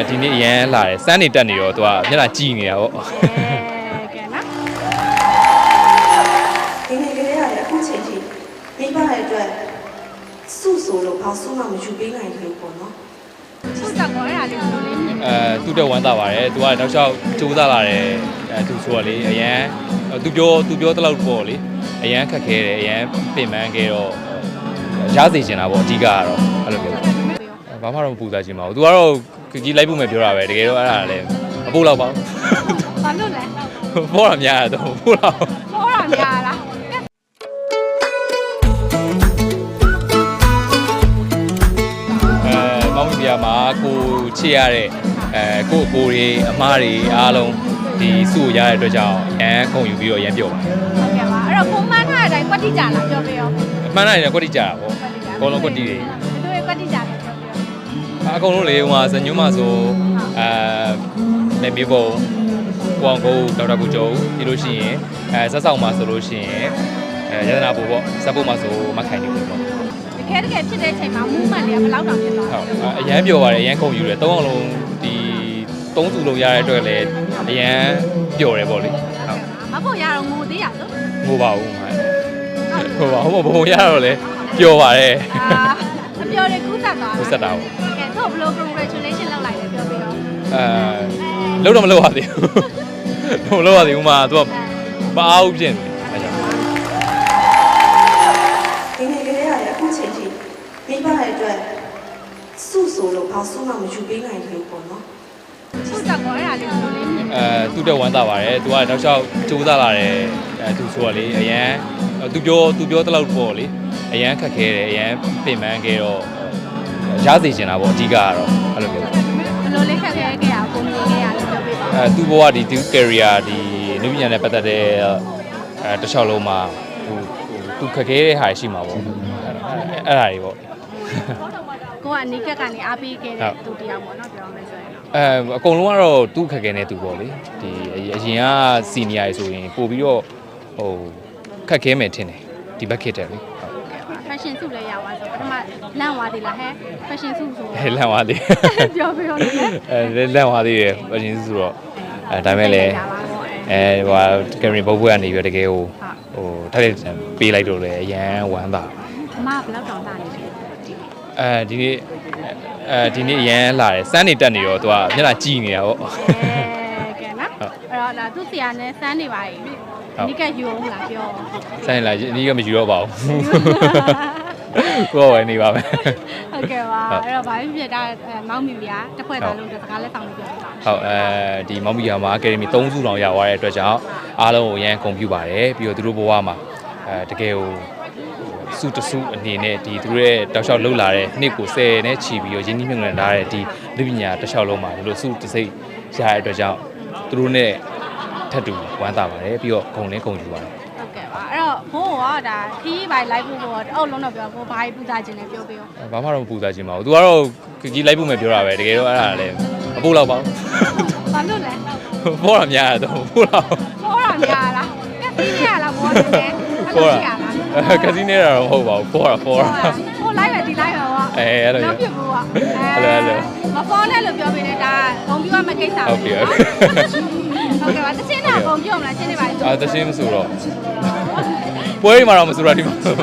ဒီနေ့ရမ်းလာတယ်စမ်းနေတက်နေတော့သူကမျက်နှာကြည့်နေတာပေါ့ကဲနော်ဒီနေ့ကလေးရတယ်အခုချိန်ထိမိဘရဲ့အတွက်စုဆိုလို့ဘာစုမှမယူပေးနိုင်ဘူးပေါ့နော်စုတော့ကောအဲ့ဒါလေးဘယ်လိုလဲသူ့တော့ဝမ်းသာပါတယ်သူကတောက်လျှောက်ကြိုးစားလာတယ်သူဆိုတော့လေအရန်သူပြောတလောက်ပေါ့လေအရန်ခက်ခဲတယ်အရန်ပြင်ပန်းခဲ့တော့ရစေချင်တာပေါ့အဓိကကတော့အဲ့လိုမျိုးဘာမှတော့မပူစားချင်ပါဘူးသူကတော့ကြီးလိုက်ဖို့မယ်ပြောတာပဲတကယ်တော့အဲ့ဒါလည်းမပို့တော့ပါဘူးဘာလို့လဲပေါ်တာများတော့ပို့တော့ပေါ်တာများလားမောင်မီဒီယာမှာကိုချစ်ရတဲ့ကိုအကိုတွေအမားတွေအားလုံးဒီစုရတဲ့အတွက်ကြောင့်အန်ခုံယူပြီးတော့ရမ်းပြောပါတယ်ဟုတ်ကဲ့ပါအဲ့တော့ပုံမှန်ထားတဲ့အတိုင်းကွက်တိကြလားပြောပြရောမှန်တယ်ကွက်တိကြတာပေါ့အကုန်လုံးကွက်တိတွေတို့ကွက်တိကြတယ်ပြောပြရောအကုန်လုံးလေဟိုမှာဇညွန်းမဆိုမေမေဘုံကိုအောင်ကိုဒေါက်တာကိုကျော်ပြီးလို့ရှိရင်ဇက်ဆောင်မှာဆိုလို့ရှိရင်ရတနာဘူပေါ့ဇက်ဖို့မှာဆိုမခိုင်နေဘူးပေါ့တကယ်ဖြစ်တဲ့အချိန်မှာမူးမှန်တွေကဘယ်လောက်တောင်ဖြစ်သွားလဲဟုတ်အရန်ပြောပါတယ်အရန်ခုံယူတယ်၃အောင်လုံးဒီ၃စုလုံးရတဲ့အတွက်လည်းအရန်ပျော်တယ်ပေါ့လေဟုတ်မဖို့ရတော့ငိုသေးရဆိုငိုပါဘူးဟုတ်ပါဘူးဘုံရတော့လေပျော်ပါတယ်မပျော်တယ်ကူးဆက်သွားကူးဆက်တာပေါ့ကဲတော့ဘလို့ congratulation လောက်လိုက်တယ်ပြောပြီးတော့လုံးတော့မလုပ်ရသေးဘူးမလုပ်ရသေးဘူးမှာသူကမအားဘူးဖြစ်နေတယ်ဒီနေ့ကလေးရတယ်အခုချိန်ထိမိဘရဲ့အတွက်စုဆိုလို့ဘာစုမှမယူပေးနိုင်ဘူးပေါ့နော်စုတော့ကောအဲ့ဒါလေးဘယ်လိုလဲသူ့တော့ဝမ်းသာပါတယ်သူကတောက်လျှောက်ကြိုးစားလာတယ်သူဆိုတော့လေအရန်သူပြောတလောက်ပေါ့လေအရန်ခက်ခဲတယ်အရန်ပြင်ပန်းခဲ့တော့ရစေချင်တာပေါ့အဓိကကတော့အဲ့လိုမျိုးဘယ်လိုလဲခက်ခဲခဲ့ရပုံမြင်ခဲ့ရလို့ပြောပြပါသူ့ဘဝဒီသူ career ဒီလူပညာနဲ့ပတ်သက်တဲ့တစ်လျှောက်လုံးမှာသူခက်ခဲတဲ့ဟာရှိမှာပေါ့အဲ့ဒါတွေပေါ့ကိုကအနီးကပ်ကနေအားပေးခဲ့တဲ့သူတယောက်ပေါ့နော်ပြောမယ်ဆိုရင်အကုန်လုံးကတော့သူ့ခက်ခဲနေသူပေါ့လေဒီအရင်က senior ဆိုရင်ပို့ပြီးတော့ဟိုခက်ခဲမယ်ထင်တယ်ဒီဘက်ခစ်တယ်လေfashion စုလည်းရပါဆိုပထမလန့်သွားသေးလားဟဲ့ fashion စုဆိုလန့်သွားသေးပြောပြတော့လေလန့်သွားသေးရယ် fashion စုဆိုတော့ဒါမဲ့လည်းဟိုကင်မရာဘုတ်ဘွဲကနေပြီးတကယ်ဟိုထိုက်ပေးလိုက်တော့လေအရန်ဝမ်းသာအမဘယ်လောက်တောင်လာနေလဲဒီနေ့ရမ်းလာတယ်စမ်းနေတက်နေတော့သူကမျက်နှာကြည့်နေတာပေါ့ကဲနော်အဲ့တော့ဒါသူ့ဆရာနဲ့စမ်းနေပါပြီနိကယူအောင်လားပြောစမ်းနေလားဒီကမယူတော့ပါဘူးကိုယ်ဝယ်နေပါမယ်ဟုတ်ကဲ့ပါအဲ့တော့ဘာဖြစ်တာမောင်မီဗျာတစ်ဖွဲ့သားလုံးစကားလက်ဆောင်လေးပြောပြပါဟုတ်ဒီမောင်မီယာမှာ Academy 3စုတောင်ရသွားတဲ့အတွက်ကြောင့်အားလုံးကိုရမ်းဂုဏ်ပြုပါတယ်ပြီးတော့သူတို့ဘဝမှာတကယ်ကိုစုတစုအနေနဲ့ဒီသူတို့ရဲ့တောက်လျှောက်လှုပ်လာတဲ့နှစ်ကို10နဲ့ချီပြီးတော့ရင်းနှီးမြှုပ်နှံထားတဲ့ဒီလူပညာတောက်လျှောက်လုံးမှာဒီလိုစုတစိတ်ရတဲ့အတွက်ကြောင့်သူတို့နဲ့ထပ်တူဝမ်းသာပါတယ်ပြီးတော့ဂုဏ်လည်းဂုဏ်ယူပါတယ်ဟုတ်ကဲ့ပါအဲ့တော့ဘိုးကဒါခီးပိုင်းလိုက်ဖို့ပေါ့အုပ်လုံးတော့ပြောဘိုးဘာပူစားခြင်းလဲပြောပြရောဘာမှတော့မပူစားခြင်းပါဘူးသူကတော့ကြီးလိုက်ဖို့မယ်ပြောတာပဲတကယ်တော့အဲ့ဒါလည်းမပို့တော့ပါဘူးဘာလို့လဲပေါ်တာများတော့ပို့တော့ပေါ်တာများလားကစီးနေရလားဘောတယ်လဲပေါ်တာကစီးနေတာတော့မဟုတ်ပါဘူးပေါ်တာဟိုလိုက်ပဲဒီလိုက်ပဲပေါ့အဲ့လိုတော့ပြဖို့ပေါ့အဲ့မပေါ်နဲ့လို့ပြောပြနေတာဂုံပြရမယ့်ကိစ္စပဲဟုတ်ကဲ့ဟုတ်ကဲ့ပါတချင်းတော့ဂုံပြအောင်လားချင်းနေပါတချင်းမဆိုတော့ပွဲတွေမှာတော့မဆိုတော့ဒီမှာဆို